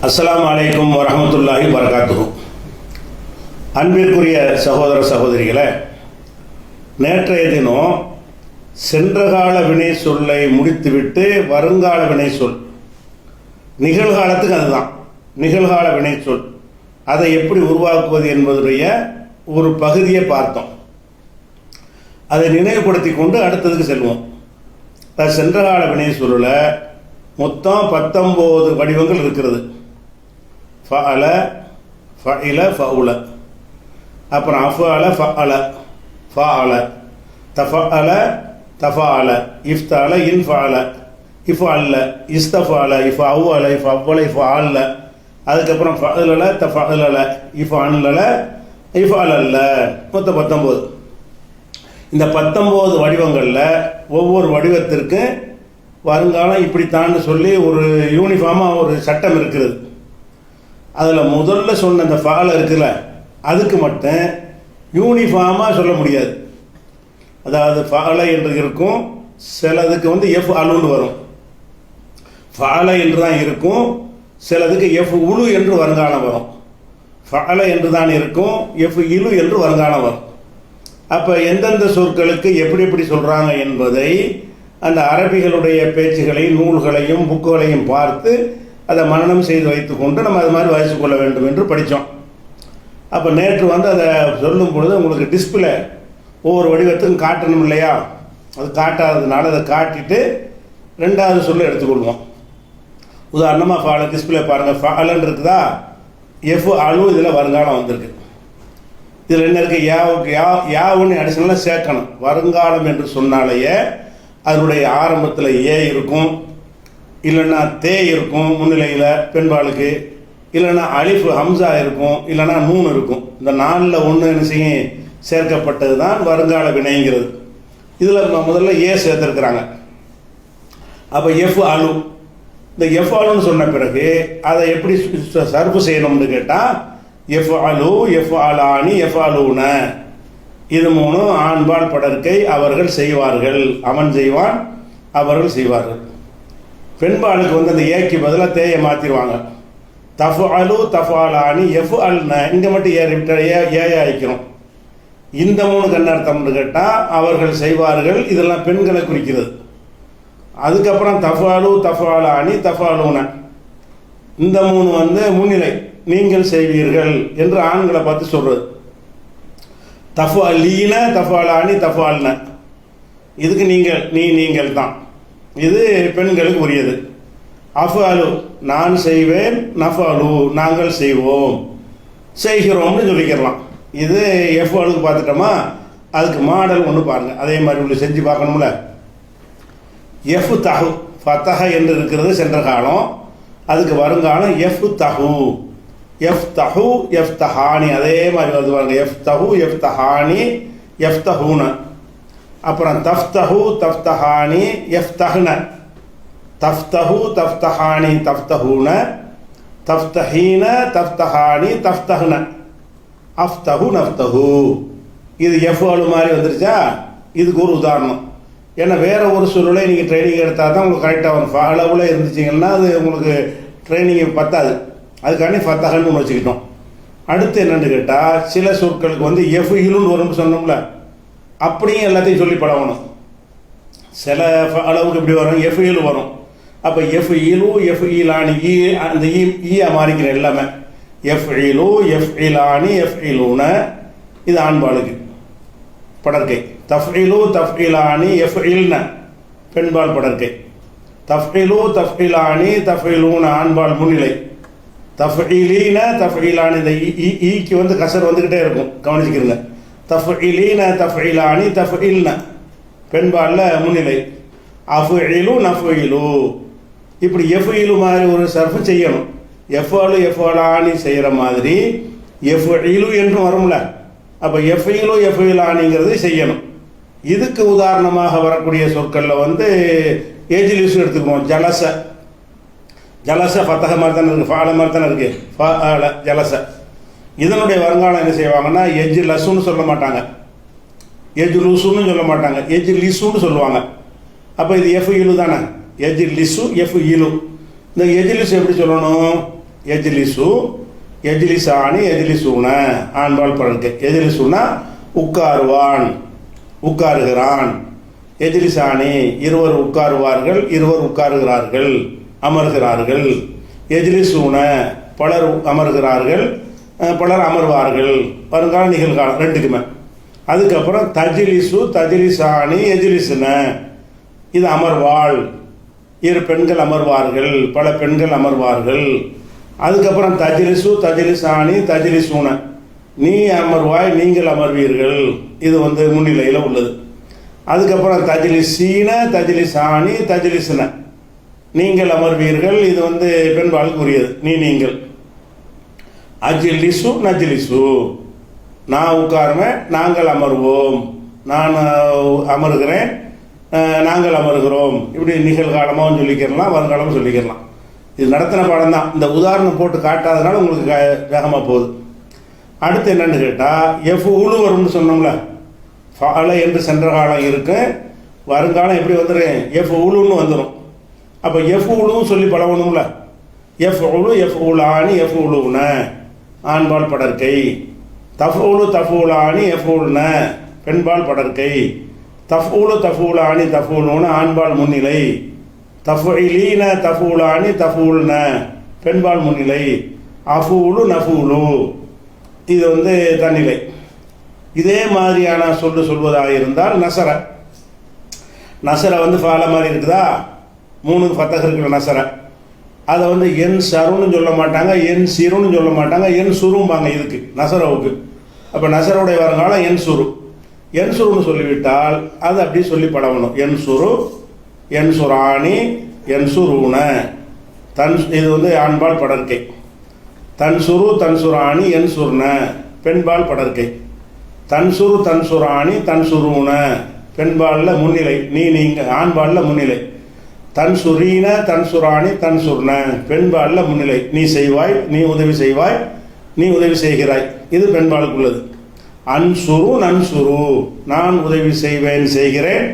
அஸ்ஸலாமு அலைக்கும் வரஹ்மத்துல்லாஹி வரகாத்துஹு. அன்பிற்குரிய சகோதர சகோதரிகளை, நேற்றைய தினம் சென்றகால வினை சொல்லை முடித்துவிட்டு வருங்கால வினை சொல், நிகழ்காலத்துக்கு அதுதான் நிகழ்கால வினை சொல், அதை எப்படி உருவாக்குவது என்பதுடைய ஒரு பகுதியை பார்த்தோம். அதை நினைவுபடுத்தி கொண்டு அடுத்ததுக்கு செல்வோம். சென்றகால வினை சொல்ல மொத்தம் 19 வடிவங்கள் இருக்கிறது. ஃபஅல, ஃபஇல, ஃபஉல, அப்புறம் அஃஅல, ஃபஅல, ஃபஅல, தஃபஅல, தஃபஅல, இஃப்தஅல, இன்ஃபஅல, இஃபஅல்ல, இஸ்தஃபஅல, இஃபஅவ்வல, இஃபஅவ்வல, இஃபஅல்ல, அதுக்கப்புறம் ஃபஅலல, தஃபஅலல, இஃபஅன்லல, இஃபஅலல்ல, மொத்தம் 19. இந்த 19 வடிவங்களில் ஒவ்வொரு வடிவத்திற்கு வருங்காலம் இப்படித்தான்னு சொல்லி ஒரு யூனிஃபார்மாக ஒரு சட்டம் இருக்கிறது. அதில் முதல்ல சொன்ன அந்த ஃபால இருக்குல்ல, அதுக்கு மட்டும் யூனிஃபார்மாக சொல்ல முடியாது. அதாவது ஃபால என்று இருக்கும், சிலதுக்கு எஃப் அலுன்னு வரும். ஃபால என்று தான் இருக்கும், சிலதுக்கு எஃப் உலு என்று வருங்காலம் வரும். ஃபால என்று தான் இருக்கும், எஃப் இலு என்று வருங்காலம் வரும். அப்போ எந்தெந்த சொற்களுக்கு எப்படி எப்படி சொல்கிறாங்க என்பதை அந்த அரபிகளுடைய பேச்சுகளையும் நூல்களையும் புக்குகளையும் பார்த்து அதை மனனம் செய்து வைத்துக்கொண்டு நம்ம அது மாதிரி வாசித்து கொள்ள வேண்டும் என்று படித்தோம். அப்போ நேற்று அதை சொல்லும் பொழுது உங்களுக்கு டிஸ்பிளே ஒவ்வொரு வடிவத்துக்கும் காட்டணும் இல்லையா, அது காட்டாததுனால அதை காட்டிட்டு ரெண்டாவது சொல்ல எடுத்துக்கொள்வோம். உதாரணமாக ஃபால டிஸ்பிளே பாருங்கள், ஃபாலன்னு இருக்குதா, எஃப் அலு இதில் வருங்காலம் வந்திருக்கு. இதில் என்ன இருக்குது, யாவுன்னு அடிஷனலாக சேர்க்கணும். வருங்காலம் என்று சொன்னாலேயே அதனுடைய ஆரம்பத்தில் ஏ இருக்கும், இல்லைன்னா தே இருக்கும் முன்னிலையில் பெண்பாளுக்கு, இல்லைன்னா அலிஃப் ஹம்சா இருக்கும், இல்லைன்னா நூன் இருக்கும். இந்த 4ல் 1 என்ன செய்யும் சேர்க்கப்பட்டது தான் வருங்கால வினைங்கிறது. இதில் முதல்ல ஏ சேர்த்துருக்குறாங்க. அப்போ எஃப் அலு, இந்த எஃப் அலுன்னு சொன்ன பிறகு அதை எப்படி சர்ஃபு செய்யணும்னு கேட்டால் எஃப் அலு, எஃப் அலானி, எஃப் அலூன, இது 3 ஆண்பால் படற்கை அவர்கள் செய்வார்கள், அவன் செய்வான், அவர்கள் செய்வார்கள். பெண்பாளுக்கு அந்த ஏக்கு பதிலாக தேயை மாற்றிடுவாங்க. தஃப் அலு, தஃப் அலானி, எஃப் அல்ன, இங்கே மட்டும் ஏ ஆயிக்கிறோம். இந்த 3 என்ன அர்த்தம்னு கேட்டால் அவர்கள் செய்வார்கள், இதெல்லாம் பெண்களை குறிக்கிறது. அதுக்கப்புறம் தஃப் அலு, தஃப் அலானி, தஃப் அலூன, இந்த 3 முன்னிலை, நீங்கள் செய்வீர்கள் என்று ஆண்களை பார்த்து சொல்றது. தஃபு அலீன, தஃபு அலானி, தஃபு அல்ன, இதுக்கு நீங்கள் தான், இது பெண்களுக்கு உரியது. அஃபு அலு, நான் செய்வேன், நஃபு அலு, நாங்கள் செய்வோம், செய்கிறோம்னு சொல்லிக்கிறலாம். இது எஃப் அலுக்கு பார்த்துட்டோமா, அதுக்கு மாடல் ஒன்று பாருங்கள், அதே மாதிரி உள்ள செஞ்சு பார்க்கணும்ல. எஃப் தஹு, ஃபத்தஹ என்று இருக்கிறது சென்ற காலம், அதுக்கு வருங்காலம் எஃப் தஹு, எஃப் தஹு, எஃப் தஹானி, அதே மாதிரி வருவாங்க. எஃப் தஹு, எஃப் தஹானி, எஃப் தஹூன, அப்புறம் தஃப் தஹு, தஃப் தஹானி, எஃப் தஹ்ன, தஃப் தஹு, தஃப் தஹானி, தஃப் தஹூன, தஃப் தஹீன, தஃப் தஹானி, தஃப் தஹ்ன, அஃப் தஹு, நஃப் தஹு. இது எஃப் அலு மாதிரி வந்துருச்சா, இதுக்கு ஒரு உதாரணம். ஏன்னா வேறு ஒரு சூழலை நீங்கள் ட்ரைனிங் எடுத்தால் தான் உங்களுக்கு கரெக்டாக வரும். அளவில் இருந்துச்சிங்கன்னா அது உங்களுக்கு ட்ரைனிங் பத்தாது. அதுக்காண்டி ஃபத்தஹன்னு ஒன்று வச்சுக்கிட்டோம். அடுத்து என்னென்னு கேட்டால், சில சொற்களுக்கு எஃப் இலுன்னு வரும்னு சொன்னோம்ல, அப்படியும் எல்லாத்தையும் சொல்லி பழகணும். சில அளவுக்கு இப்படி வரும், எஃப் இலு வரும். அப்போ எஃப் இலு, எஃப் இலானி, அந்த ஈயா மாறிக்கிற எல்லாமே எஃப் இலு, எஃப் இலானி, எஃப் இலூன, இது ஆண்பாளுக்கு படற்கை. தஃப் இலு, தஃப் இலானி, எஃப் இல்ன, பெண்பால் படற்கை. தஃப் இலு, தஃப் இலானி, தஃப் இலூன, ஆண்பால் முன்னிலை. தஃபீலீன, தஃபீலானி, இந்த ஈக்கு கசர் வந்துக்கிட்டே இருக்கும், கவனிச்சுக்கிறங்க. தஃபீலீன, தஃபீலானி, தஃபீல்ன, பெண்பாலில் முன்னிலை. அஃபுஇலு, நஃபுஇலு, இப்படி எஃப்இலு மாதிரி ஒரு சர்ஃபு செய்யணும். எஃப்அலு, எஃப்அலானி செய்கிற மாதிரி எஃப்இலு என்றும் வரும்ல. அப்போ எஃப்இலு, எஃப்இலானிங்கிறது செய்யணும். இதுக்கு உதாரணமாக வரக்கூடிய சொற்களில் ஏஜிலிஸ் எடுத்துக்குவோம். ஜலச, ஜலச ஃபத்தஹ மாதிரி தானே இருக்குது, ஃபால மாதிரி தானே இருக்குது, ஃபால ஜலச. இதனுடைய வருங்காலம் என்ன செய்வாங்கன்னா எஜ் லசுன்னு சொல்ல மாட்டாங்க, எஜ் லுசுன்னு சொல்ல மாட்டாங்க, எஜ் லிசுன்னு சொல்லுவாங்க. அப்போ இது எஃப் இலு தானே, எஜ் லிசு, எஃப் இலு. இந்த எஜ் லிசு எப்படி சொல்லணும், எஜ்லிசு, எஜ்லிசானி, எஜ்லிசூன ஆண்பால் படர்க்கை. எஜ்லிசுனா உட்காருவான், உட்காருகிறான். எஜ்லிசானி இருவர் உட்காருவார்கள், இருவர் உட்காருகிறார்கள், அமர்கிறார்கள். எஜ்லிசூன பலர் அமர்கிறார்கள், பலர் அமர்வார்கள். வருங்கால நிகழ்காலம் ரெண்டுக்குமே. அதுக்கப்புறம் தஜ்லிசு, தஜ்லிசானி, எஜ்லிசுன இது அமர்வாள், இரு பெண்கள் அமர்வார்கள், பல பெண்கள் அமர்வார்கள். அதுக்கப்புறம் தஜ்லிசு, தஜ்லிசானி, தஜ்லிசூன நீ அமர்வாய், நீங்கள் அமர்வீர்கள். இது முன்னிலையில் உள்ளது. அதுக்கப்புறம் தஜ்லிசீன, தஜ்லிசானி, தஜ்லிசுன நீங்கள் அமர்வீர்கள். இது பெண்பாளுக்கு உரியது, நீ நீங்கள். அஜ்லிசு, நஜ்லிசு நான் உட்காருவேன், நாங்கள் அமர்வோம். நான் அமர்கிறேன், நாங்கள் அமர்கிறோம். இப்படி நிகழ்காலமாகவும் சொல்லிக்கிறலாம், வருங்காலமும் சொல்லிக்கிறலாம். இது நடத்தின பாடம் தான். இந்த உதாரணம் போட்டு காட்டாதனால உங்களுக்கு வேகமாக போகுது. அடுத்து என்னன்னு கேட்டால், உழு வரும்னு சொன்னோம்ல, ஃபால என்று சென்ற காலம் இருக்கு, வருங்காலம் எப்படி வந்துடும், உழுன்னு வந்துடும். அப்போ உழுவும் சொல்லி பழகணும்ல. உழு, உலானி, உழுவுன ஆண்பால் படற்கை. தஃபூலு, தஃபூலானி, உழுன பெண்பால் படற்கை. தஃபூலு, தஃபூலானி, தஃபூலுன ஆண்பால் முன்னிலை. தஃபுலீன, தஃபூலானி, தஃபூல்ன பெண்பால் முன்னிலை. அஃபூலு, நஃபூலு இது தன்னிலை. இதே மாதிரியான சொல்வதாக இருந்தால் நசர. நசர ஃபால மாதிரி இருக்குதா, 3 ஃபத்தஹ் இருக்கிற நசர. அதை என் சருன்னு சொல்ல மாட்டாங்க, என் சிறுன்னு சொல்ல மாட்டாங்க, என் சுரும்பாங்க இதுக்கு நசரவுக்கு. அப்போ நசருடைய வருங்காலம் என் சுரு. என் சுருன்னு சொல்லிவிட்டால் அது அப்படி சொல்லி பழகணும். என் சுரு, என் சுராணி, என் சுருன தன் இது ஆண்பால் படற்கை. தன் சுரு, தன் சுராணி, என் சுர்ன பெண்பால் படற்கை. தன் சுரு, தன் சுராணி, தன் சுருன பெண்பாலில் முன்னிலை, நீங்கள் ஆண்பாலில் முன்னிலை. தன் சுரீன, தன் சுராணி, தன் சுர்ன பெண்பாலில் முன்னிலை. நீ செய்வாய், நீ உதவி செய்வாய், நீ உதவி செய்கிறாய். இது பெண்பாலுக்கு உள்ளது. அன்சுரு, நன்சுரு நான் உதவி செய்வேன், செய்கிறேன்,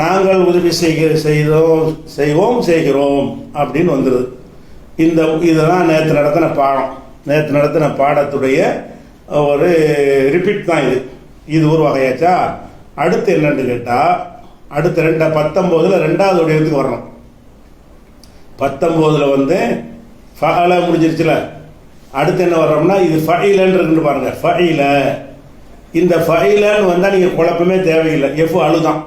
நாங்கள் உதவி செய்வோம், செய்கிறோம் அப்படின்னு வந்துடுது. இதுதான் நேற்று நடத்தின பாடம். நேற்று நடத்தின பாடத்துடைய ஒரு ரிப்பீட் தான் இது ஒரு வகையாச்சா. அடுத்து என்னன்னு கேட்டால், அடுத்த 19 ரெண்டாவது உடையத்துக்கு வரணும். 19 ஃபஅல முடிஞ்சிருச்சுல. அடுத்து என்ன வர்றோம்னா, இது ஃபஇலன்னு இருக்குன்னு பாருங்க. ஃபஇல, இந்த ஃபஇலன்னு வந்தால் நீங்கள் குழப்பமே தேவையில்லை, அழுதான்.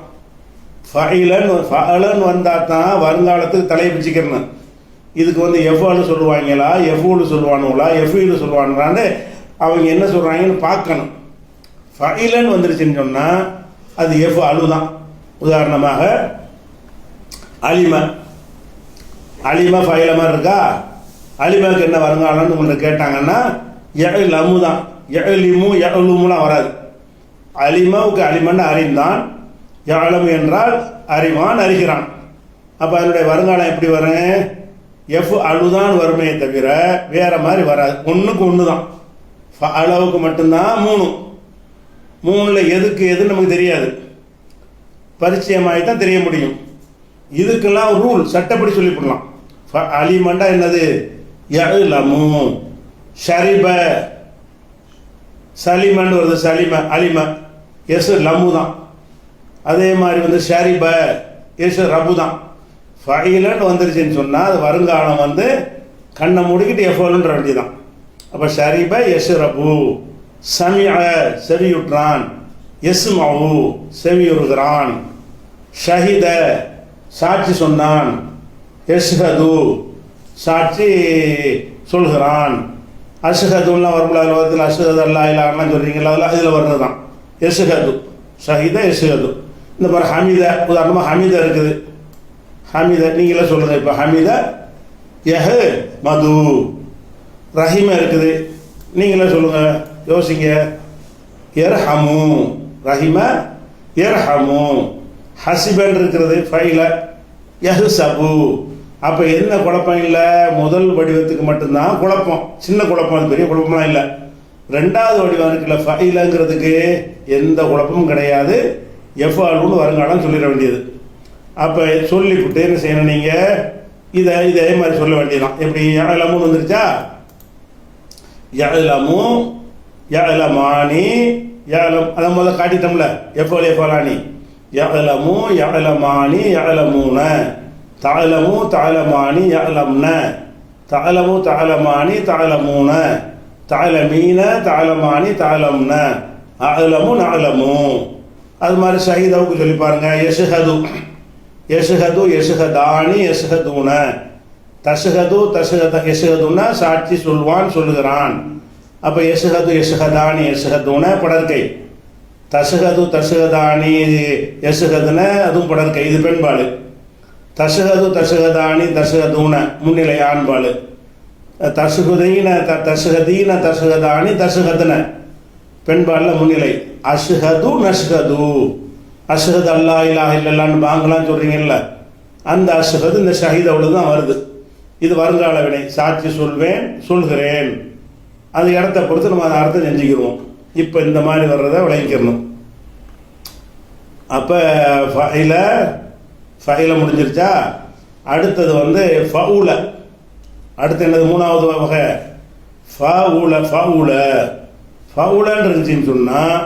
ஃபஅலன்னு வந்தால் தான் வருங்காலத்துக்கு தலையை பிச்சுக்கிறணும். இதுக்கு அழு சொல்லுவாங்களா, எஃப்ஊலு சொல்லுவானுங்களா, எஃப்இலு சொல்லுவானுங்களான்னு அவங்க என்ன சொல்கிறாங்கன்னு பார்க்கணும். ஃபஇலன்னு வந்துருச்சுன்னு சொன்னால் அது அழுதான். உதாரணமாக அலிம, அலிமா ஃபைல மாதிரி இருக்கா. அலிமாவுக்கு என்ன வருங்காலம்னு உங்களை கேட்டாங்கன்னா எலமு தான். எலிமு, எலுமுலாம் வராது. அலிமாவுக்கு அலிமன்னு அறிந்தான், எலமு என்றால் அறிவான், அறிகிறான். அப்போ அதனுடைய வருங்காலம் எப்படி வரும், அழுதான் வருமே தவிர வேற மாதிரி வராது. ஒன்றுக்கு ஒன்று தான். அளவுக்கு மட்டும்தான் 3 எதுக்கு எதுன்னு நமக்கு தெரியாது, பரிச்சயமாகி தான் தெரிய முடியும். இதுக்கெல்லாம் ரூல் சட்டப்படி சொல்லிவிடலாம். அலிமண்டா என்னது, யலமு. ஷரிப, சலிமன் வருது, சலிம, அலிம, லமு தான். அதே மாதிரி ஷரிப, ரபு தான். ஃபைலன்னு வந்துருச்சுன்னு சொன்னால் அது வருங்காலம் கண்ணை மூடிக்கிட்டு எஃப்ஓலுன்ற வேண்டியதான். அப்போ ஷரிப, ரபு. சமிஅ, செவியுற்றான். எஸ்மஉ, செவியுறுகிறான். ஷஹித, சாட்சி சொன்னான். யஷ்ஹது, சாட்சி சொல்கிறான். அஷ்ஹதுலாம் வரும்ல, அதில் வருது அஷ்ஹது அல்லா இல்லாலாம் சொல்கிறீங்களா, அதெல்லாம் இதில் வர்றது தான். யஷ்ஹது, ஷஹித, யஷ்ஹது. இந்த மாதிரி ஹமீத, உதாரணமாக ஹமீத இருக்குது. ஹமீத நீங்களே சொல்லுங்கள். இப்போ ஹமீத மது. ரஹீம இருக்குது, நீங்களே சொல்லுங்கள், யோசிங்க. எர்ஹமு, ரஹிம, எர்ஹமு. ஹசிபன் இருக்கிறது ஃபைல, யஹ்சபு. அப்போ என்ன குழப்பம் இல்லை, முதல் வடிவத்துக்கு மட்டும்தான் குழப்பம், சின்ன குழப்பம், அது பெரிய குழப்பம்லாம் இல்லை. ரெண்டாவது வடிவம் இருக்குல்ல ஃபைலங்கிறதுக்கு எந்த குழப்பமும் கிடையாது. எஃப்ஆலுன்னு வருங்காலம் சொல்லிட வேண்டியது. அப்போ சொல்லிவிட்டு என்ன செய்யணும், நீங்கள் இதே மாதிரி சொல்ல வேண்டியதான். எப்படி எலமுன்னு வந்துருச்சா, யஅலமு யஅலமானி யஅலம் அதை முதல்ல காட்டிட்டோம்ல எஃபோல் எஃபோலானி யஅலமு யஅலமானி யஅலமூன தஅலமு தஅலமானி யஅலம்ன தஅலமு தஅலமானி தஅலமூன தஅலமீன தஅலமானி தஅலம்ன அஅலமு நஅலமு. அது மாதிரி ஷஹீதாவுக்கு சொல்லி பாருங்க. யஷ்ஹது யஷ்ஹது யஷ்ஹதானி யஷ்ஹதுன தஷ்ஹது தஷ்ஹத யஷ்ஹதுன சாட்சி சொல்வான் சொல்லுகிறான். அப்போ யஷ்ஹது யஷ்ஹதானி யஷ்ஹதுன படற்கை, தஷ்ஹது தஷ்ஹதானி யஷ்ஹதுன அதுவும் படற்கை, இது பெண்பாடு. தஷ்ஹது தஷ்ஹதானி தஷ்ஹதுன முன்னிலை ஆண்பாடு. தஷ்ஹுதீன தஷ்ஹதீன தஷ்ஹதானி தஷ்ஹதுன பெண்பாலில் முன்னிலை. அஷ்ஹது நஷ்ஹது அஷ்ஹது அல்லா இலாஹ இல்லல்லான்னு பாங்கலாம் சொல்கிறீங்கல்ல, அந்த அஷ்ஹது இந்த ஷஹீதோடு தான் வருது. இது வருங்கால வினை, சாட்சி சொல்வேன் சொல்கிறேன். அது இடத்த பொறுத்து நம்ம அதை அர்த்தம் செஞ்சுக்கிடுவோம். இப்போ இந்த மாதிரி வர்றதை விளங்கிக்கிறணும். அப்போ ஃபைல முடிஞ்சிருச்சா? அடுத்தது வந்து ஃபவுல. அடுத்து என்னது? மூணாவது வகை ஃபவுல. ஃபவுலன்னு இருந்துச்சின்னு சொன்னால்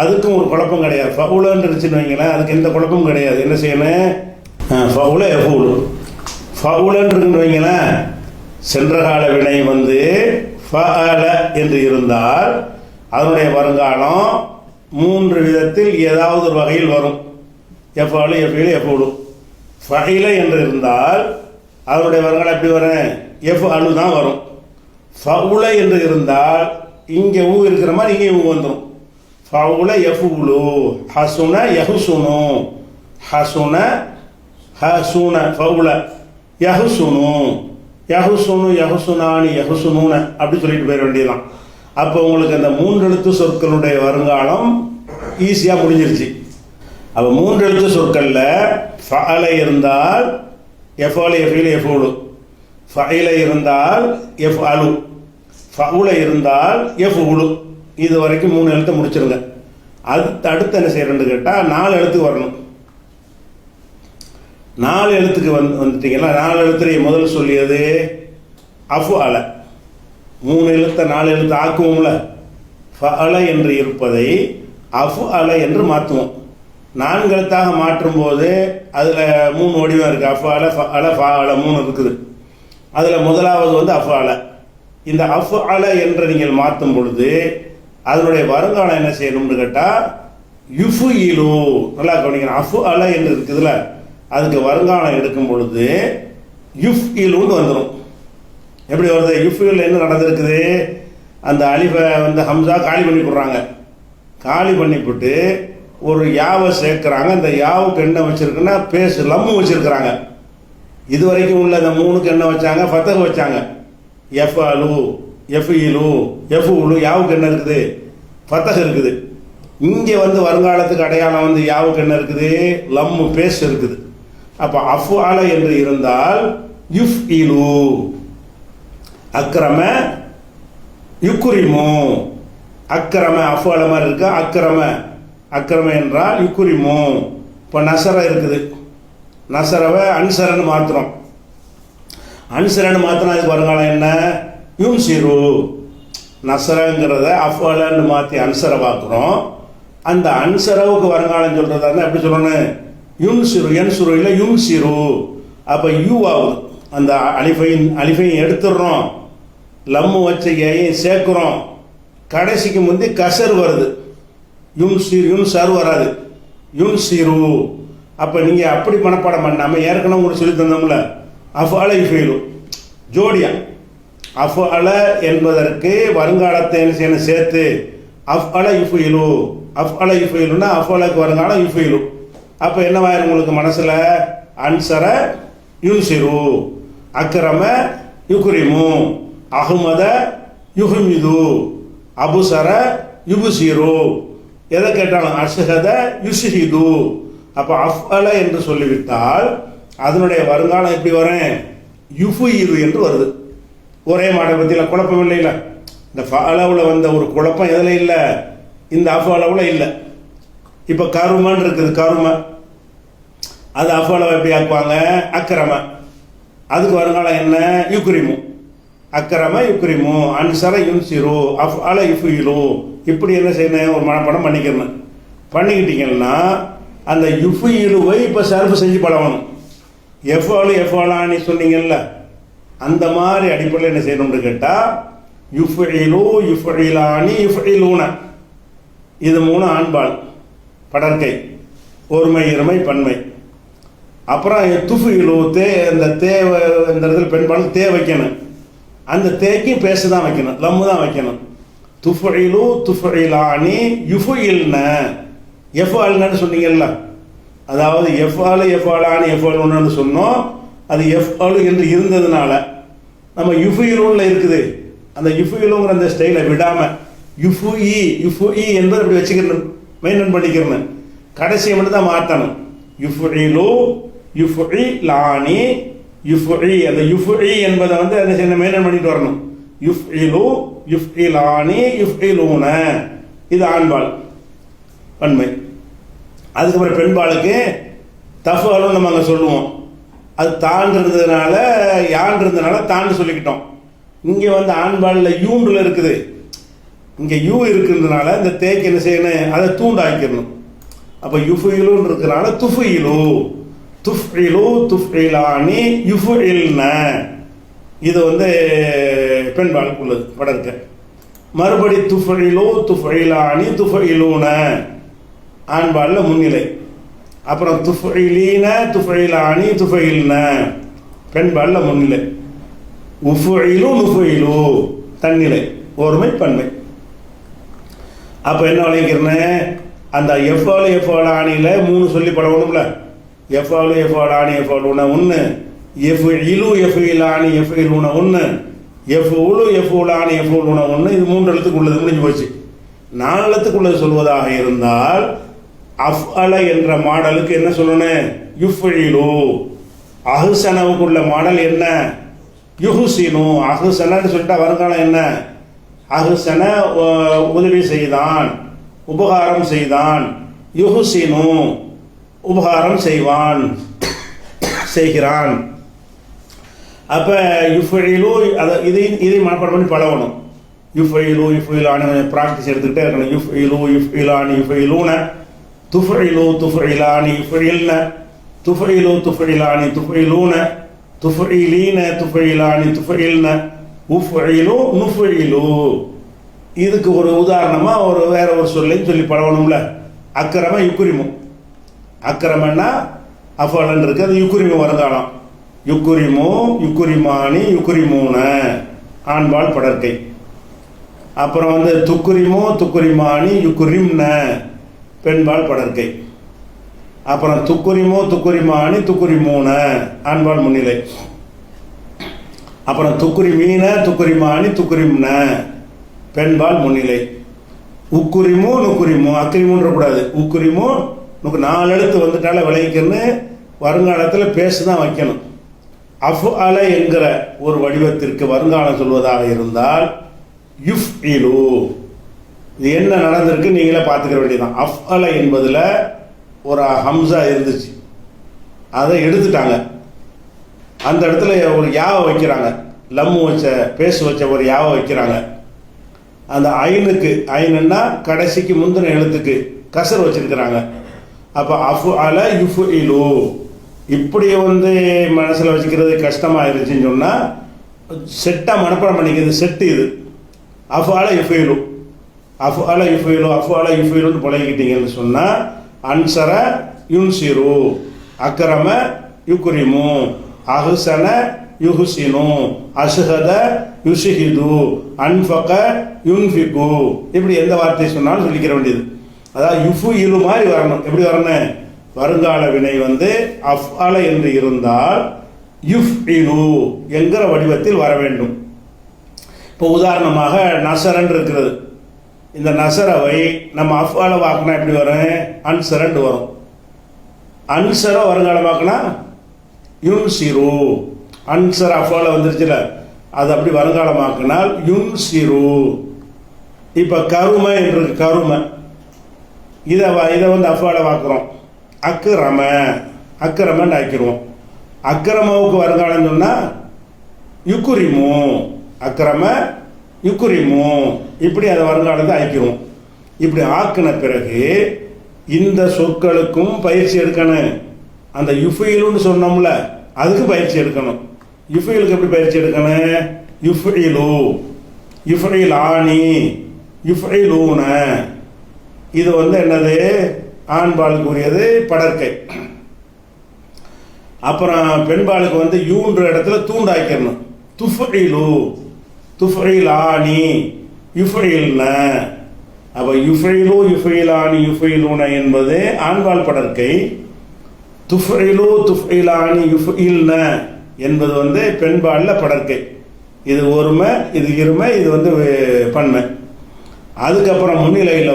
அதுக்கும் ஒரு குழப்பம் கிடையாது. ஃபவுலன்னு இருந்துச்சுன்னு வைங்களேன், அதுக்கு எந்த குழப்பமும் கிடையாது. என்ன செய்யணும்? ஃபவுல எஃபூலு. ஃபவுலன்னு இருக்குன்னு வைங்களேன், சென்ற கால வினை வந்து ஃபஅல என்று இருந்தால் அதனுடைய வருங்காலம் மூன்று விதத்தில் ஏதாவது ஒரு வகையில் வரும். எஃபாலு எஃபீலு எஃபூலு. ஃபஇல என்று இருந்தால் அதனுடைய வருங்காலம் எப்படி வரும்? எஃப் அலு தான் வரும். ஃபவுல என்று இருந்தால் இங்கே ஊ இருக்கிற மாதிரி இங்கே ஊ வந்துடும். ஃபவுல எஃபுலு. ஹசுன யஹுசுனு. ஹசுன ஹசுன ஃபவுல யஹுசுனு யஹுசுனு யஹுசுனானி யஹுசுனூன அப்படி சொல்லிட்டு போயிட வேண்டியதுதான். அப்போ உங்களுக்கு அந்த மூன்று எழுத்து சொற்களுடைய வருங்காலம் ஈஸியாக முடிஞ்சிருச்சு. அப்போ மூன்று எழுத்து சொற்களில் ஃபஅல இருந்தால் எஃபாலு எஃபீலு எஃபூலு, ஃபஇல இருந்தால் எஃப் அலு, ஃபவுல இருந்தால் எஃபுலு. இது வரைக்கும் மூணு எழுத்து முடிச்சிருங்க. அடுத்து என்ன செய்யறேன்னு கேட்டால் 4 எழுத்துக்கு வரணும். 4 எழுத்துக்கு வந்துட்டீங்கன்னா 4 எழுத்துடைய முதல் சொல்லியது அஃபு அல. 3 எழுத்தை 4 எழுத்து ஆக்குவோம்ல, ஃபஅல என்று இருப்பதை அஃபு அல என்று மாற்றுவோம். 4 எழுத்தாக மாற்றும் போது அதில் 3 வடிவம் இருக்குது. அஃபு அல ஃபஅல ஃபஅல 3 இருக்குது. அதில் முதலாவது வந்து அஃபு அல. இந்த அஃபு அல என்று நீங்கள் மாற்றும் பொழுது அதனுடைய வருங்காலம் என்ன செய்யணும்னு கேட்டால் யுஃபு இலு. நல்லா கவனிக்கணும். அஃபு அல என்று இருக்குதுல்ல, அதுக்கு வருங்காலம் எடுக்கும் பொழுது யுஃப் இலுன்னு வந்துடும். எப்படி வருது? யுஃப் இல் என்ன நடந்திருக்குது? அந்த அலிஃபை வந்து ஹம்சா காலி பண்ணி போடுறாங்க. காலி பண்ணி போட்டு ஒரு யாவை சேர்க்குறாங்க. அந்த யாவுக்கு என்ன வச்சுருக்குன்னா பேசு லம்மு வச்சுருக்குறாங்க. இது வரைக்கும் உள்ள அந்த 3க்கு என்ன வச்சாங்க? ஃபத்தஹ் வச்சாங்க. எஃப் அலு எஃப் இலு எஃப் உலு. யாவுக்கு என்ன இருக்குது? ஃபத்தஹ் இருக்குது. இங்கே வந்து வருங்காலத்துக்கு அடையாளம் வந்து யாவுக்கு என்ன இருக்குது? லம்மு பேசு இருக்குது. அப்போ அஃபு அல என்று இருந்தால் யுஃப் இலு. அக்ரம யுக்குரிமு. அக்ரம அஃபு அல மாதிரி இருக்கா? அக்ரம அக்ரம என்றால் யுக்குரிமு. இப்போ நசர இருக்குது, நசரவை அன்சரன்னு மாற்றுறோம். அன்சரன்னு மாற்றினா அதுக்கு வருங்காலம் என்ன? யுன்சிரு. நசரங்கிறத அஃபு அலன்னு மாற்றி அன்சரை பார்க்குறோம். அந்த அன்சரவுக்கு வருங்காலம் சொல்கிறதா இருந்தால் எப்படி சொல்லணும்? யுன்சிரு. என்சுரு இல்லை யுன்சிரு. அப்போ யூ ஆகுது. அந்த அலிஃபையும் எடுத்துடுறோம், லம்மு வச்ச ஏயும் சேர்க்குறோம். கடைசிக்கு முந்தி கசர் வருது. யுன்சிர் யுன்சர் வராது, யுன்சிரு. அப்போ நீங்கள் அப்படி மனப்பாடம் பண்ணாமல் ஏற்கனவே உங்களுக்கு சொல்லி தந்தோம்ல அஃபு அல யுஃபீலு ஜோடியா. அஃபு அல என்பதற்கு வருங்காலத்தை என்ன செய்யணும்? சேர்த்து அஃப் அல யுஃபீலு. அஃப் அல யுஃபீலுன்னா அஃபு அலக்கு வருங்காலம் யுஃபீலு. அப்போ என்னவாயிரும் உங்களுக்கு மனசில்? அன்சர யுன்சிரு, அக்ரம யுக்ரிமு, அஹ்மத யுஹ்மிது, அபுசர யுபுசிரு. எதை கேட்டாலும் அஷ்ஹத யுஷ்ஹிது. அப்போ அஃஅல என்று சொல்லிவிட்டால் அதனுடைய வருங்காலம் எப்படி வரும்? யுஃபுயிரு என்று வருது. ஒரே மாடல் பற்றியில் குழப்பம் இல்லைல்ல. இந்த ஃபஅலவில் வந்த ஒரு குழப்பம் எதில் இல்லை? இந்த அஃஅலவில் இல்லை. இப்போ கருமன்னு இருக்குது, கரும. அது அஃஅலவை எப்படி ஆக்குவாங்க? அக்ரம. அதுக்கு வருங்காலம் என்ன? யுக்ரிமு. அக்கரம யுக்ரிமு, அன்சர யுன்சிரு, அஃப் அல யுஃபிலு. இப்படி என்ன செய்யணும், ஒரு மனப்பாடம் பண்ணிக்கணும். பண்ணிக்கிட்டீங்கன்னா அந்த யுஃபிலுவை இப்போ சர்ஃப் செஞ்சு பழகணும். எஃபாலான்னு சொன்னீங்கல்ல, அந்த மாதிரி அடிப்படையில் என்ன செய்யணும்னு கேட்டால் யுஃபிலு, யுஃபிலானி, யுஃபிலூன, இது 3 ஆண்பால் படற்கை, ஒருமை இருமை பன்மை. அப்புறம் துஃபிலு தே, இந்த இந்த இடத்துல பெண்பால் தே வைக்கணும். அந்த தேக்கு பேச தான் வைக்கணும், லம்மு தான் வைக்கணும். துஃபிலு, துஃபிலானி, யுஃபில்ன, எஃபால்னு சொன்னீங்கல்ல, அதாவது எஃபாலு, எஃபாலானி, எஃபாலுன்னு சொன்னோம். அது எஃபாலு என்று இருந்ததுனால நம்ம யுஃபிலுன்ல இருக்குது, அந்த யுஃபிலுங்கிற அந்த ஸ்டைலை விடாமல் யுஃபுஇ என்பது அப்படி வச்சுக்கணும், மெயின்டைன் பண்ணிக்கிறேன். கடைசியை மட்டும் தான் மாற்றணும். யுஃபிலு, யுஃபிலானி, யுஃபுஇ, அந்த யுஃபுஇ என்பதை வந்து என்ன செய்யணும், மெயின்டைன் பண்ணிட்டு வரணும். யுஃபிலு, யுஃபிலானி, யுஃபிலூன, இது ஆண்பால் பன்மை. அதுக்கப்புறம் பெண்பாலுக்கு தஃபாலும் நம்ம அங்கே சொல்லுவோம். அது தான் இருந்ததுனால யான் இருந்ததுனால தான் சொல்லிக்கிட்டோம். இங்கே வந்து ஆண்பாலில் யூண்டில் இருக்குது, இங்கே யூ இருக்கிறதுனால இந்த தேக்கு என்ன செய்யணும், அதை தூண்டாக்கிடணும். அப்போ யுஃபிலுன்னு இருக்கிறனால துஃபிலு, துஃபிலு, துஃபிலானி, யுஃபில்ன, இது வந்து பெண்பாலுக்கு உள்ளது படர்க்க. மறுபடி துஃபிலு, துஃபிலானி, துஃபிலூன, ஆண்பாலில் முன்னிலை. அப்புறம் துஃபிலீன, துஃபிலானி, துஃபில்ன, பெண்பாலில் முன்னிலை. உஃபிலு, நுஃபிலு, தன்னிலை, ஒருமை பன்மை. அப்போ என்ன விளைவிக்கிறேன், அந்த எஃபாலு, எஃபாலானியில் 3 சொல்லி பழகணும்ல. எஃபாலு, எஃபாலானி, எஃபாலூன 1, எஃபிலு, எஃபிலானி, எஃபிலூன 1, எஃபுலு, எஃபுலானி, எஃபுலூன 1. இது 3 எழுத்துக்கு உள்ளது, முடிஞ்சு போச்சு. 4 எழுத்துக்கு உள்ளது சொல்வதாக இருந்தால் அஃஅல என்ற மாடலுக்கு என்ன சொல்லணும், யுஃபிலு. அஹ்சனவுக்கு உள்ள மாடல் என்ன, யுஹ்சினு. அஹ்சனன்னு சொல்லிட்டா வருங்காலம் என்ன, அஹ்சன உதவி செய்தான், உபகாரம் செய்தான். யுஹ்சினு உபகாரம் செய்வான், செய்கிறான். அப்போ யுஃபிலு, அதை இதை மனப்பாடம் பண்ணி பழகணும். யுஃபிலு, யுஃபிலானி ப்ராக்டிஸ் எடுத்துக்கிட்டே இருக்கணும். யுஃபிலு, யுஃபிலானி, யுஃபிலூன, துஃபிலு, துஃபிலானி, யுஃபில்ன, துஃபிலு, துஃபிலானி, துஃபிலூன, துஃபிலீன, துஃபிலானி, துஃபில்ன, உஃபிலு, நுஃபிலு. இதுக்கு ஒரு உதாரணமாக வேற ஒரு சொல்லையும் சொல்லி பழகணும்ல. அக்கிரம யுக்குரிமு, அக்கிரமன்னா அஃபாலன் இருக்கு, அது யுக்குரிமு வருங்காலம். யுக்குரிமு, யுக்குரிமானி, யுக்குரிமூன, ஆண்பால் படற்கை. அப்புறம் வந்து துக்குரிமு, துக்குரிமானி, யுக்குரிம்ன, பெண்பால் படற்கை. அப்புறம் துக்குரிமு, துக்குரிமானி, துக்குரிமூன, ஆண்பால் முன்னிலை. அப்புறம் துக்குரிமீன, துக்குரிமானி, துக்குரிம்ன, பெண்பால் முன்னிலை. உக்குரிமு, நுக்குரிமு, அக்கிரிமுன்ற கூடாது, உக்குரிமு, 4 எழுத்து வந்துட்டால விளைவிக்கன்னு வருங்காலத்தில் பேசுதான் வைக்கணும். அஃப் அல என்கிற ஒரு வடிவத்திற்கு வருங்காலம் சொல்வதாக இருந்தால் யுஃப்இலு. இது என்ன நடந்திருக்கு நீங்களே பார்த்துக்க வேண்டியதுதான். அஃப் அல என்பதில் ஒரு ஹம்சா இருந்துச்சு, அதை எடுத்துட்டாங்க. அந்த இடத்துல ஒரு யாவை வைக்கிறாங்க, லம்மு வச்ச பேசு வச்ச ஒரு யாவை வைக்கிறாங்க. அந்த ஐனுக்கு, ஐனுன்னா கடைசிக்கு முந்தின எழுத்துக்கு கசர் வச்சிருக்கிறாங்க. அப்போ அஃபு அல யுஃப்இலு. இப்படி வந்து மனசில் வச்சுக்கிறது கஷ்டமாயிருச்சுன்னு சொன்னால் செட்டாக மனப்பாடம் பண்ணிக்கிறது செட்டு இது. அஃபு அல யுஃப்இலு, அஃபு அல யுஃப்இலு, அஃபு அல யுஃப்இலுன்னு பழகிக்கிட்டீங்கன்னு சொன்னால் அன்சர யுன்சிரு, அக்ரம யுக்ரிமு, அஹ்சன யுஹ்சினு, அஷ்ஹத யுஷ்ஹிது, அன்ஃபக யுன்ஃபிகு. இப்படி எந்த வார்த்தை சொன்னாலும் சொல்லிக்கிற வேண்டியது. அதாவது யுஃப்இலு மாதிரி வரணும். எப்படி வரணும், வருங்கால வினை வந்து அஃஅல என்று இருந்தால் யுஃப்இலு என்கிற வடிவத்தில் வர வேண்டும். இப்போ உதாரணமாக நசரன் இருக்கிறது. இந்த நசரவை நம்ம அஃஅல வாக்கினா எப்படி வரும், அன்சரன் வரும். அன்சர வருங்காலமாக்குனா யுன்சிரு. அன்சர அஃஅல வந்துருச்சுல, அது அப்படி வருங்காலமாக்கினால் யுன்சிரு. இப்போ கரும என்று கரும, இதை வந்து அஃஅல வாக்குறோம். அக்ரம, அக்ரமன்னு ஆக்கிடுவோம். அக்ரமாவுக்கு வருங்காலம் சொன்னால் யுக்குரிமு, அக்கிரம யுக்குரிமு, இப்படி அதை வருங்காலத்தை ஆக்கிடுவோம். இப்படி ஆக்கின பிறகு இந்த சொற்களுக்கும் பயிற்சி எடுக்கணும். அந்த யுஃபைலுன்னு சொன்னோம்ல, அதுக்கு பயிற்சி எடுக்கணும். யுஃபைலுக்கு எப்படி பயிற்சி எடுக்கணும்? யுஃபைலு, யுஃபைலானி, யுஃபைலூன. இது என்னது? ஆண்பாளுக்கு உரியது படற்கை. அப்புறம் பெண்பாளுக்கு யூன்ற இடத்துல தூண்டாக்கிடணும். துஃபைலு, துஃபைலானி, யுஃபைல்ன. அப்போ யுஃபைலு, யுஃபைலானி, யுஃபைலூன என்பது ஆண்பால் படற்கை. துஃபைலு, துஃபைலானி, யுஃபைல்ன என்பது பெண்பாலில் படற்கை. இது ஒருமை, இது இருமை, இது பன்மை. அதுக்கப்புறம் முன்னிலையில்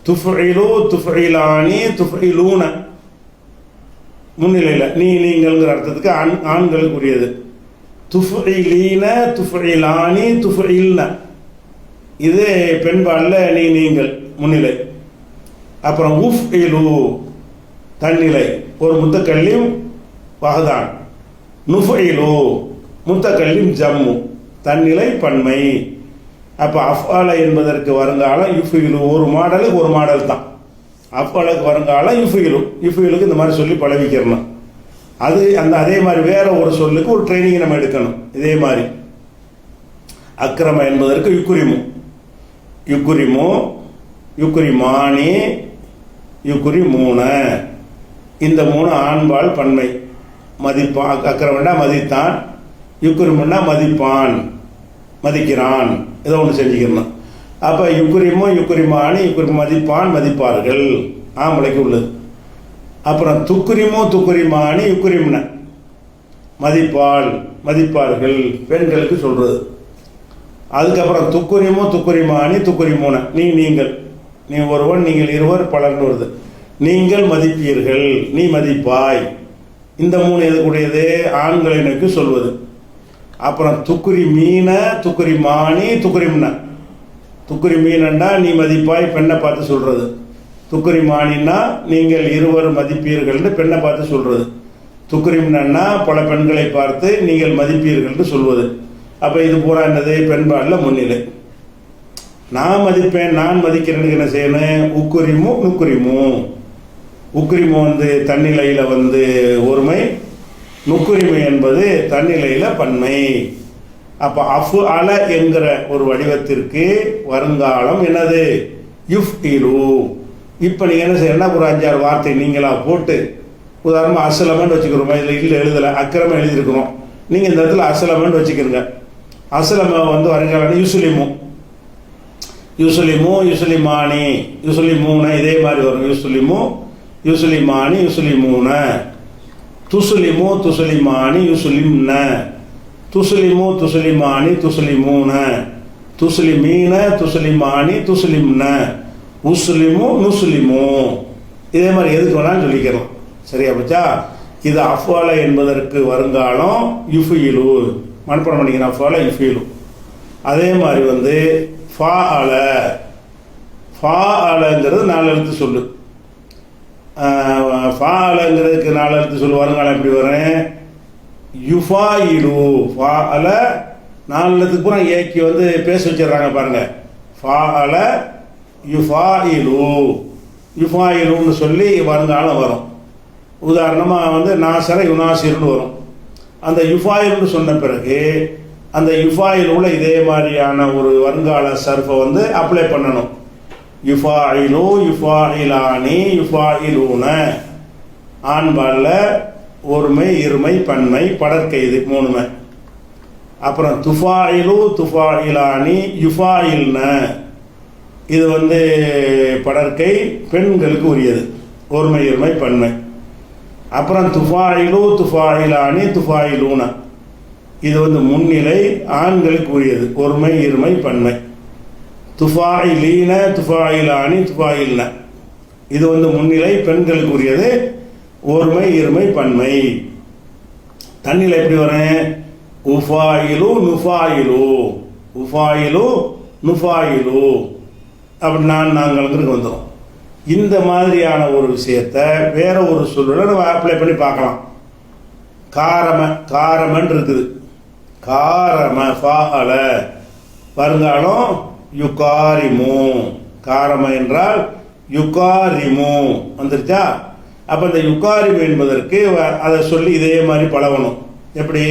துஃபைலு, துஃபைலானி, துஃபைலூன முன்னிலையில் நீங்கள்ங்கிற அர்த்தத்துக்கு ஆண்களுக்கு உரியது. துஃபைலீன, துஃபைலானி, துஃபைல்ன இது பெண்பாலில் நீங்கள் முன்னிலை. அப்புறம் உஃப்இலு தன்னிலை, ஒரு முத்தக்கல்லியும் வஹதான். நுஃபைலு முத்தக்கல்லியும் ஜம்மு, தன்னிலை பன்மை. அப்போ அஃபால என்பதற்கு வருங்காலம் யுஃபிலு. ஒரு மாடலுக்கு ஒரு மாடல் தான். அஃபாலுக்கு வருங்காலம் யுஃபிலு. யுஃபிலுக்கு இந்த மாதிரி சொல்லி பழகிக்கிறணும். அது அதே மாதிரி வேற ஒரு சொல்லுக்கு ஒரு ட்ரைனிங் நம்ம எடுக்கணும். இதே மாதிரி அக்கிரம என்பதற்கு யுக்குரிமு, யுக்குரிமு, யுக்குரிமானி, யுக்குரிமூன. இந்த 3 ஆண்பால் பன்மை. மதிப்பான், அக்கிரமண்டா மதித்தான், யுக்குரிமுன்னா மதிப்பான், மதிக்கிறான். இதை ஒன்று செஞ்சுக்கணும். அப்போ யுக்குரிமோ, யுக்குரிமானி, யுக்குரி மதிப்பான், மதிப்பார்கள் ஆம்பளைக்கு உள்ளது. அப்புறம் துக்குரிமோ, துக்குரிமானி, யுக்குரிம்ன மதிப்பாள், மதிப்பார்கள் பெண்களுக்கு சொல்றது. அதுக்கப்புறம் துக்குரிமோ, துக்குரிமானி, துக்குரிமூன நீங்கள், நீ ஒருவன், நீங்கள் இருவர், பலர்னு வருது. நீங்கள் மதிப்பீர்கள், நீ மதிப்பாய். இந்த 3 எதுக்குடையது? ஆண்களை நோக்கி சொல்வது. அப்புறம் துக்குரி மீன, துக்குரி மானி, துக்குரிம்ன. துக்குரி மீனண்டா நீ மதிப்பாய், பெண்ணை பார்த்து சொல்றது. துக்குரி மானின்னா நீங்கள் இருவர் மதிப்பீர்கள்னு பெண்ணை பார்த்து சொல்றது. துக்குரிம்னா பல பெண்களை பார்த்து நீங்கள் மதிப்பீர்கள்னு சொல்வது. அப்போ இது பூரா என்னது? பெண்பாலில் முன்னிலை. நான் மதிப்பேன், நான் மதிக்கிறேன்னு என்ன செய்யணும்? உக்குரிமு, நுக்குரிமு. உக்குரிமு தன்னிலையில் ஒருமை, நுக்குரிமை என்பது தன்னிலையில் பன்மை. அப்போ அஃபு அல என்கிற ஒரு வடிவத்திற்கு வருங்காலம் என்னது? யுஃப்இலு. இப்போ நீங்கள் என்ன செய்யணும்னா ஒரு 5-6 வார்த்தை நீங்களாக போட்டு, உதாரணமாக அஸ்லமன்னு வச்சுக்கிறோமா, இதில் இல்லை எழுதலை, அக்கிரமம் எழுதியிருக்கிறோம். நீங்கள் இந்த இடத்துல அஸ்லமன்னு வச்சுக்கிறங்க. அஸ்லம வருங்காலம் யுஸ்லிமு, யுஸ்லிமு, யுஸ்லிமானி, யுஸ்லிமூன. இதே மாதிரி வரும். யுஸ்லிமு, யுஸ்லிமானி, யுஸ்லிமூன. துஸ்லிமு, துஸ்லிமானி, யுஸ்லிம்ன. துஸ்லிமு, துஸ்லிமானி, துஸ்லிமூன. துஸ்லிமீன, துஸ்லிமானி, துஸ்லிம்ன. உஸ்லிமு, நுஸ்லிமு. இதே மாதிரி எதுக்கு வேணாலும் சொல்லிக்கிறோம். சரியா போச்சா? இது அஃபால என்பதற்கு வருங்காலம் யுஃபிலு. மனப்பாடம் பண்ணிக்கிறேன். அஃபால யுஃபிலு. அதே மாதிரி ஃபாஅல, ஃபாஅலங்கிறது 4 எழுத்து சொல்லு. ஃபாஅலங்கிறதுக்கு 4 எழுத்து சொல்லு. வருங்காலம் எப்படி வரும்? யுஃபாயிலு. ஃபாஅல 4 எழுத்துக்கு பூரா ஏக்கி பேச வச்சிடறாங்க பாருங்க. ஃபாஅல யுஃபாயிலு, யுஃபாயிலுன்னு சொல்லி வருங்காலம் வரும். உதாரணமாக நாசர யுனாசிர்னு வரும். அந்த யுஃபாயில்னு சொன்ன பிறகு அந்த யுஃபாயிலுள்ள இதே மாதிரியான ஒரு வருங்கால சர்ஃபை அப்ளை பண்ணணும். யுஃபாயிலு, யுஃபாயிலானி, யுஃபாயிலூன. ஆண்பாலில் ஒருமை, இருமை, பன்மை, படற்கை, இது 3மே. அப்புறம் துஃபாயிலு, துஃபாயிலானி, யுஃபாயில்ன. இது படற்கை, பெண்களுக்கு உரியது, ஒருமை, இருமை, பன்மை. அப்புறம் துஃபாயிலு, துஃபாயிலானி, துஃபாயிலூன. இது முன்னிலை, ஆண்களுக்கு உரியது, ஒருமை, இருமை, பன்மை. துஃபாயிலீன, துஃபாயிலானி, துஃபாயில்ன. இது முன்னிலை, பெண்களுக்கு உரியது, ஒருமை, இருமை, பன்மை. தண்ணியில் எப்படி வரேன்? உஃபாயிலு, நுஃபாயிலு, உஃபாயிலு, நுஃபாயிலு. அப்படி நாங்கள்ங்கிறது வந்துடும். இந்த மாதிரியான ஒரு விஷயத்தை வேற ஒரு சொல்லுல நம்ம அப்ளை பண்ணி பார்க்கலாம். காரமன் இருக்குது. காரம ஃபாஅல வருங்காலம் யுகாரிமு. காரம என்றால் யுகாரிமு வந்துருச்சா? அப்போ இந்த யுகாரிமு என்பதற்கு அதை சொல்லி இதே மாதிரி பழகணும். எப்படி?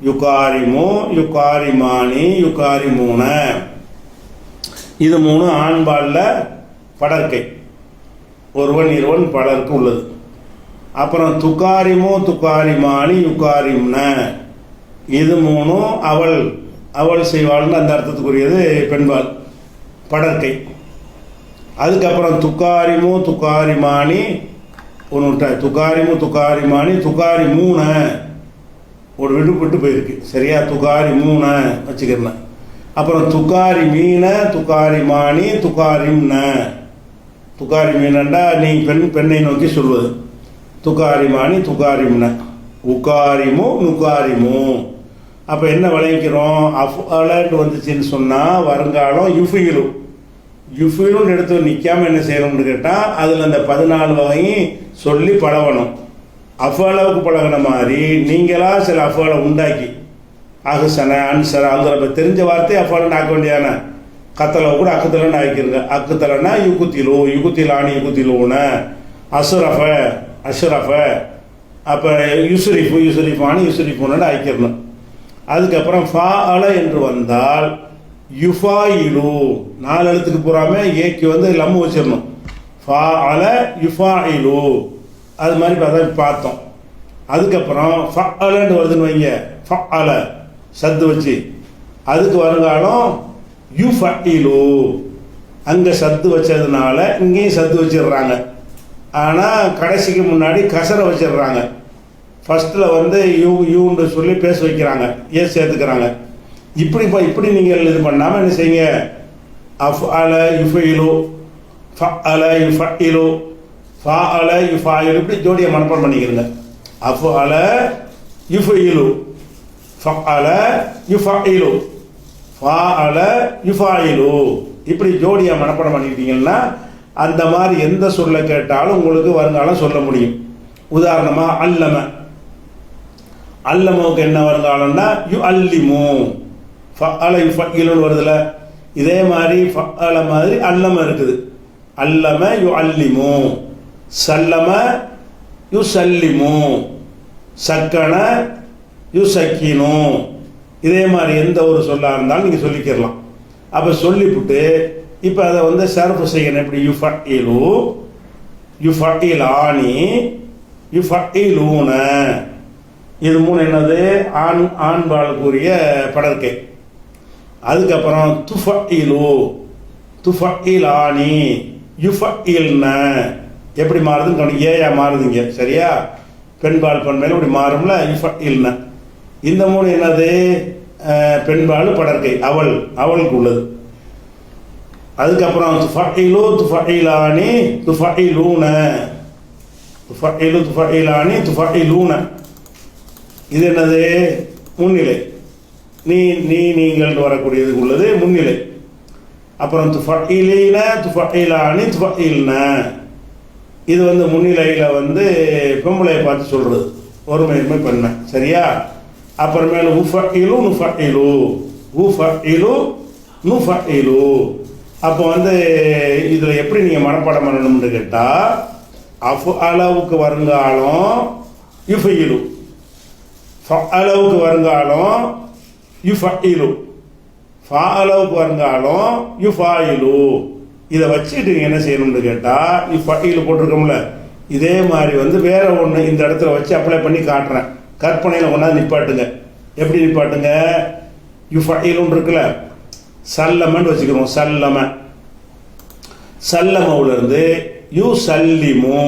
யுகாரிமு, யுகாரிமானி, யுகாரிமூன. இது 3 ஆண்பாலில் படற்கை, ஒருவன் இருவன் பலருக்கு உள்ளது. அப்புறம் துகாரிமோ துகாரிமானி யுகாரிம்ன, இது 3 அவள் அவள் செய்வாள்னு அந்த அர்த்தத்துக்குரியது பெண்பால் படற்கை. அதுக்கப்புறம் துகாரிமோ துகாரிமானி ஒன்று, துகாரிமு துகாரிமானி துகாரிமூன ஒரு விடுபட்டு போயிருக்கு. சரியா? துகாரிமூன வச்சுக்கிறேன். அப்புறம் துகாரி மீன துகாரிமானி துகாரிம்ன. துகாரி மீனண்டா நீ பெண்ணை நோக்கி சொல்வது. துகாரிமானி துகாரிம்ன. உகாரிமு நுகாரிமு. அப்போ என்ன விளைவிக்கிறோம்? அஃஅலன்னு வந்துச்சுன்னு சொன்னால் வருங்காலம் யுஃபிலு. யுஃபிலுன்னு எடுத்து நிற்காமல் என்ன செய்யணும்னு கேட்டால் அதில் அந்த 14 வகையும் சொல்லி பழகணும். அஃஅலவுக்கு பழகின மாதிரி நீங்களா சில அஃஅலை உண்டாக்கி அகுசன அன்சர அவங்க தெரிஞ்ச வார்த்தையை அஃஅலன்னு ஆக்க வேண்டியதான. கத்தலை கூட அக்குத்தலன்னு ஆக்கிருங்க. அக்குத்தலைன்னா யுகுத்திலு, யுகுத்திலானி யுகுத்திலூன, அசுரஃப அஷ்ரஃப, அப்போ யுசுரிஃபு யுசுரிஃபானி யுசுரிஃபுன்னு ஆக்கிடணும். அதுக்கப்புறம் ஃபாஅல என்று வந்தால் யுஃபாயிலு, 4 எழுத்துக்கு பூராமே ஏக்கு வந்து லம்மு வச்சிடணும். ஃபாஅல யுஃபாயிலு, அது மாதிரி பார்த்தோம். அதுக்கப்புறம் ஃபஅலன்னு வருதுன்னு வைங்க, ஃபஅல சத்து வச்சு, அதுக்கு வருங்காலம் யுஃபஇலு. அங்கே சத்து வச்சதுனால இங்கேயும் சத்து வச்சிடுறாங்க. ஆனால் கடைசிக்கு முன்னாடி கசரை வச்சிடுறாங்க. ஃபஸ்ட்டில் வந்து யூன்னு சொல்லி பேச வைக்கிறாங்க, சேர்த்துக்கிறாங்க. இப்படி நீங்கள் இது பண்ணாமல் என்ன செய்யுங்க? அஃஅல யுஃபஇலு, ஃபஅல யுஃபஇலு, ஃபாஅல யுஃபாயிலு, இப்படி ஜோடியை மனப்பாடம் பண்ணிக்கிறங்க. அஃஅல யுஃபஇலு, ஃபஅல யுஃபஇலு, ஃபாஅல யுஃபாயிலு, இப்படி ஜோடியை மனப்பாடம் பண்ணிக்கிட்டீங்கன்னா அந்த மாதிரி எந்த சொல்ல கேட்டாலும் உங்களுக்கு வருங்காலம் சொல்ல முடியும். உதாரணமாக அல்லம, அல்லமுக்கு என்ன வருங்காலம்னா யு அல்லிமு. ஃபஅல யுஃபஇலுன்னு வருதுல, இதே மாதிரி ஃபஅல மாதிரி அல்லம இருக்குது. அல்லம யு அல்லிமு, சல்லம யு சல்லிமு, சக்கன யு சக்கினு. இதே மாதிரி எந்த ஒரு சொல்லாக இருந்தாலும் நீங்கள் சொல்லிக்கிறலாம். அப்போ சொல்லிவிட்டு இப்போ அதை வந்து சர்ஃப் செய்யணும். எப்படி? யுஃபஇலு, யுஃபஇலானி, யுஃபஇலூன. இது 3 என்னது? ஆண்பாளுக்குரிய படற்கை. அதுக்கப்புறம் துஃபஇலு, துஃபஇலானி, யுஃபஇல்ன. எப்படி மாறுதுன்னு ஏயா மாறுதுங்க. சரியா? பெண்பால் பெண்மையில் இப்படி மாறும்ல, யுஃபஇல்ன. இந்த 3 என்னது? பெண்பால் படற்கை, அவளுக்கு உள்ளது. அதுக்கப்புறம் துஃபஇலு துஃபஇலானி துஃபஇலூன, துஃபஇலு துஃபஇலானி துஃபஇலூன. இது என்னது? முன்னிலை. நீங்கள் வரக்கூடியதுக்கு உள்ளது முன்னிலை. அப்புறம் துஃபஇலீன துஃபஇலானி துஃபஇல்ன, இது வந்து முன்னிலையில் வந்து பொம்பளையை பார்த்து சொல்கிறது, ஒருமையுமே பெண்மை. சரியா? அப்புறமேல உஃபஇலு நுஃபஇலு, உஃபஇலு நுஃபஇலு. அப்போ வந்து இதில் எப்படி நீங்கள் மனப்பாடம் பண்ணணும்னு கேட்டால் அஃஅலவுக்கு வருங்காலம் யுஃபஇலு, ஃபஅலவுக்கு வருங்காலம் யுஃபஇலு, ஃபாஅலவுக்கு வருங்காலம் யுஃபாயிலு. இதை வச்சுட்டு நீங்கள் என்ன செய்யணும்னு கேட்டால் யுஃபஇலு போட்டிருக்கோம்ல, இதே மாதிரி வந்து வேற ஒன்று இந்த இடத்துல வச்சு அப்ளை பண்ணி காட்டுறேன். கற்பனையில் கொண்டாந்து நிப்பாட்டுங்க. எப்படி நிப்பாட்டுங்க? யுஃபஇலுன்னு இருக்குல்ல, சல்லமன்னு வச்சுக்கிறோம். சல்லம, சல்லமவுலேருந்து யு சல்லிமு.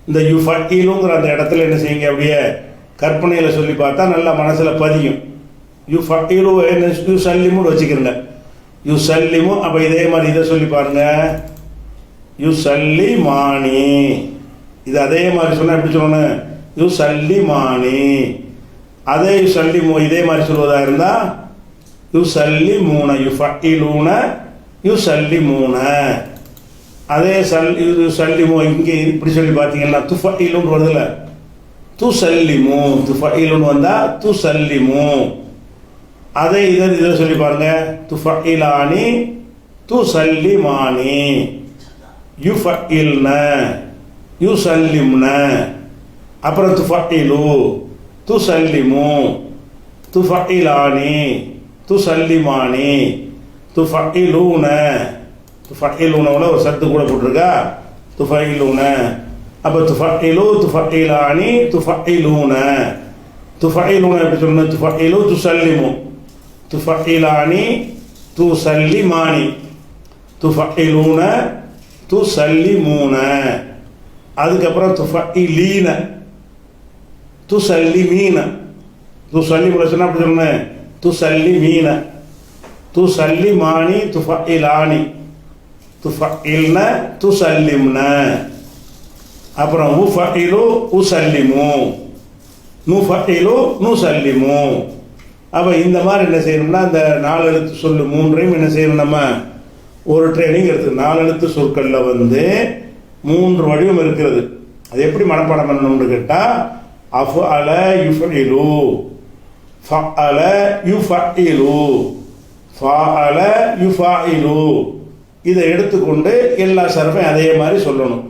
இந்த யுஃபஇலுங்கிற அந்த இடத்துல என்ன செய்யுங்க? அப்படியே கற்பனையில் சொல்லி பார்த்தா நல்லா மனசில் பதியும். யுஃபஇலு யு சல்லிமுன்னு வச்சுக்கிறங்க. யு சல்லிமு. அப்போ இதே மாதிரி இதை சொல்லி பாருங்க, யு சல்லிமானி. இது அதே மாதிரி சொன்னால் எப்படி சொல்லணும்? யு சல்லிமானி. அதே யு சல்லிமு இதே மாதிரி சொல்வதாக இருந்தால் யு சல்லிமூன, யுஃபஇலூன யு சல்லிமூன. அதே யு சல்லிமு இங்கே இப்படி சொல்லி பார்த்தீங்கன்னா துஃபஇலுன்னு வருதுல்ல, துசல்லிமு, துஃபஇலுன்னு வந்தால் துசல்லிமு. அதை இதில் சொல்லி பாருங்க. துஃபஇலானி துசல்லிமானி, யுஃபஇல்ன யுசல்லிம்ன, அப்புறம் துஃபஇலு துசல்லிமு, துஃபஇலானி துசல்லிமானி, துஃபஇலூன. துஃபஇலூனோட ஒரு சத்து கூட போட்டிருக்கா, துஃபஇலூன. அப்போ துஃபஇலு துஃபஇலானி துஃபஇலூன. துஃபஇலூன எப்படி சொல்லணும்? துஃபஇலு துசல்லிமு, துஃபஇலானி துசல்லிமானி, துஃபஇலூன துசல்லிமூன. அதுக்கப்புறம் துஃபஇலீன துசல்லிமீன. துசல்லிமூன சொன்னால் அப்படி சொல்லணும், துசல்லிமீன, துசல்லிமானி துஃபஇலானி, துஃபஇல்ன துசல்லிம்ன. அப்புறம் உஃபஇலு உசல்லிமு, நுஃபஇலு நுசல்லிமு. அப்போ இந்த மாதிரி என்ன செய்யணும்னா, இந்த 4 எழுத்து சொல்லு 3ஐயும் என்ன செய்யணும், நம்ம ஒரு ட்ரைனிங் எடுத்து 4 எழுத்து சொற்களில் வந்து 3 வடிவம் இருக்கிறது. அது எப்படி மனப்பாடம் பண்ணணும்னு கேட்டால், அஃஅல யுஃபஇலு, ஃபஅல யுஃபஇலு, ஃபஅல யுஃபஇலு. இதை எடுத்துக்கொண்டு எல்லா சர்ஃபையும் அதே மாதிரி சொல்லணும்.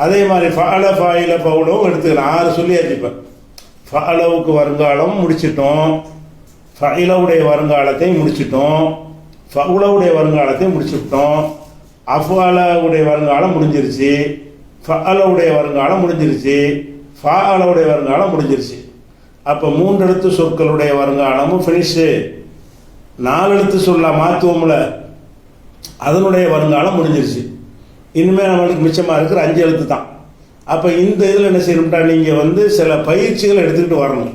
அதே மாதிரி ஃபஅல ஃபாயில ஃபவுலவும் எடுத்துக்கலாம். 6 சொல்லியாச்சு. இப்போ ஃபஅலவுக்கு வருங்காலம் முடிச்சிட்டோம், ஃபஇலவுடைய வருங்காலத்தை முடிச்சிட்டோம், ஃபவுலவுடைய வருங்காலத்தை முடிச்சுட்டோம், அஃஅலவுடைய வருங்காலம் முடிஞ்சிருச்சு, ஃபஅலவுடைய வருங்காலம் முடிஞ்சிருச்சு, ஃபஅலவுடைய வருங்காலம் முடிஞ்சிருச்சு. அப்போ 3 எழுத்து சொற்களுடைய வருங்காலமும் ஃபினிஷு. 4 எழுத்து சொல்ல மாற்றுவோம்ல, அதனுடைய வருங்காலம் முடிஞ்சிருச்சு. இனிமேல் நம்மளுக்கு மிச்சமாக இருக்கிற 5 எழுத்து தான். அப்போ இந்த இதில் என்ன செய்யணும்னா, நீங்கள் வந்து சில பயிற்சிகள் எடுத்துக்கிட்டு வரணும்.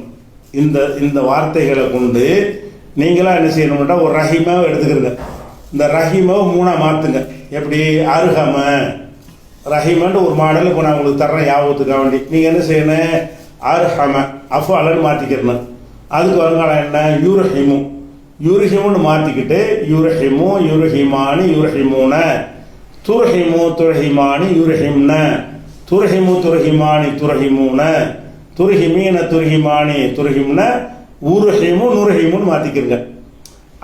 இந்த வார்த்தைகளை கொண்டு நீங்களாம் என்ன செய்யணும்னா, ஒரு ரஹிமாவை எடுத்துக்கிறங்க. இந்த ரஹிமாவை 3ஆக மாற்றுங்க. எப்படி? அருகம ரஹிமன்ட்டு ஒரு மாடல் இப்போ நான் உங்களுக்கு தர்றேன் ஞாபகத்துக்காக வேண்டி. நீங்கள் என்ன செய்யணும்? அர்ஹம அஃஅலன்னு மாற்றிக்கிறணும். அதுக்கு வருங்காலம் என்ன? யுர்ஹிமு, யுர்ஹிமுன்னு மாற்றிக்கிட்டு யுர்ஹிமு யுர்ஹிமானி யுர்ஹிமூன, துர்ஹிமு துர்ஹிமானி யுர்ஹிம்ன, துர்ஹிமு துர்ஹிமானி துர்ஹிமூன, துர்ஹிமீன துர்ஹிமானி துர்ஹிம்ன, உருஹிமு நுர்ஹிமுன்னு மாற்றிக்கிறங்க.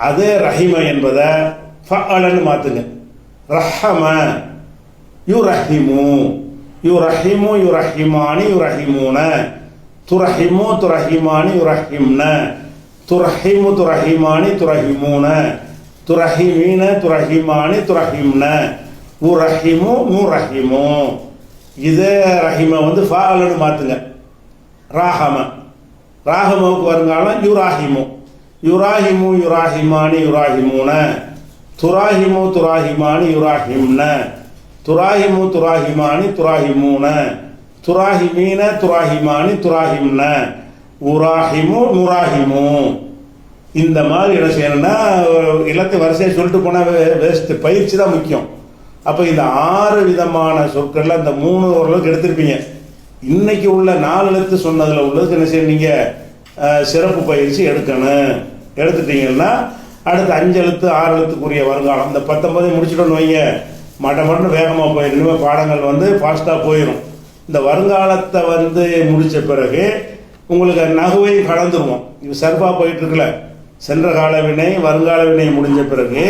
அதே ரஹிம என்பதை ஃபஅலன்னு மாற்றுங்க. ரஹம யுரஹிமு, யுரஹிமு யுரஹிமானி யுரஹிமூன, துரஹிமு துரஹிமானி யுரஹிம்ன, துரஹிமு துரஹிமானி துரஹிமூன, துரஹிமீன துரஹிமானி துரஹிம்ன, உரஹிமு நுரஹிமு. இதே ரஹிம வந்து ஃபஅலன்னு மாற்றுங்க. ராஹம, ராஹமவுக்கு வருங்காலம் யுராஹிமு, யுராஹிமு யுராஹிமானி யுராஹிமூன, துராஹிமு துராஹிமானி யுராஹிம்ன, துராஹிமு துராஹிமானி துராஹிமூன, துராஹிமீன துராஹிமானி துராஹிம்ன, உராஹிமு நுராஹிமு. இந்த மாதிரி என்ன செய்யணும்னா, எல்லாத்தையும் வரிசையை சொல்லிட்டு போனால் வேஸ்ட். பயிற்சி தான் முக்கியம். அப்போ இந்த 6 விதமான சொற்களில் இந்த 3 ஓரளவுக்கு எடுத்திருப்பீங்க. இன்னைக்கு உள்ள 4 எழுத்து சொன்னதில் உள்ளதுக்கு என்ன செய்ய, நீங்கள் சிறப்பு பயிற்சி எடுக்கணும். எடுத்துட்டீங்கன்னா அடுத்து 5 எழுத்து 6 எழுத்துக்குரிய வருங்காலம் இந்த 19 முடிச்சுட்டோன்னு வைங்க, மட்டன்னு வேகமாக போயிடும். இனிமேல் பாடங்கள் வந்து ஃபாஸ்ட்டாக போயிடும். இந்த வருங்காலத்தை வந்து முடித்த பிறகு உங்களுக்கு நகுவை கலந்துருவோம். இது சர்ஃபாக போயிட்டுருக்குல, சென்ற கால வினை வருங்கால வினை முடிஞ்ச பிறகு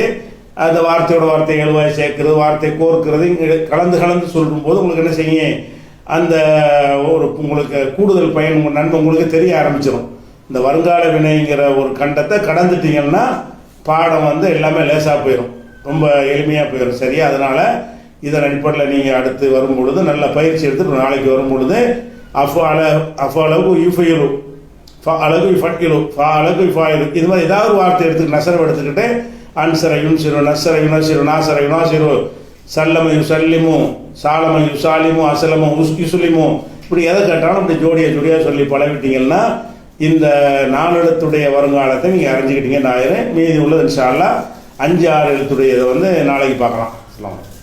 அந்த வார்த்தையோட வார்த்தை எழுவாய் சேர்க்கிறது, வார்த்தை கோர்க்கிறது கலந்து சொல்லும்போது உங்களுக்கு என்ன செய்யும், அந்த ஒரு உங்களுக்கு கூடுதல் பயன் நன்மை உங்களுக்கு தெரிய ஆரம்பிச்சிடும். இந்த வருங்கால வினைங்கிற ஒரு கண்டத்தை கடந்துட்டீங்கன்னா பாடம் வந்து எல்லாமே லேசாக போயிடும், ரொம்ப எளிமையாக போயிடும். சரியா? அதனால் இதன் அடிப்படையில் நீங்கள் அடுத்து வரும் பொழுது நல்ல பயிற்சி எடுத்து நாளைக்கு வரும் பொழுது அஃஅலகு யுஃபயிலு, ஃபஅலகு யுஃபஇலு, ஃபஅலகு யுஃபாயிலு, இது மாதிரி ஏதாவது ஒரு வார்த்தை எடுத்து நசரவை எடுத்துக்கிட்டு அன்சர யுன்சிரு, நசர யுனசிரு, நாசர யுனாசிரு, சல்லம யுசல்லிமு, சாலம யுசாலிமு, அசலம யுசுலிமு, இப்படி எதை கேட்டாலும் இப்படி ஜோடியாக சொல்லி பழகிட்டீங்கன்னா இந்த 4 எழுத்துடைய வருங்காலத்தை நீங்கள் அறிஞ்சிக்கிட்டீங்க. மீதி உள்ளது இன்ஷா அல்லாஹ் 5-6 எழுத்துடையதை வந்து நாளைக்கு பார்க்கலாம். அஸ்ஸலாமு அலைக்கும்.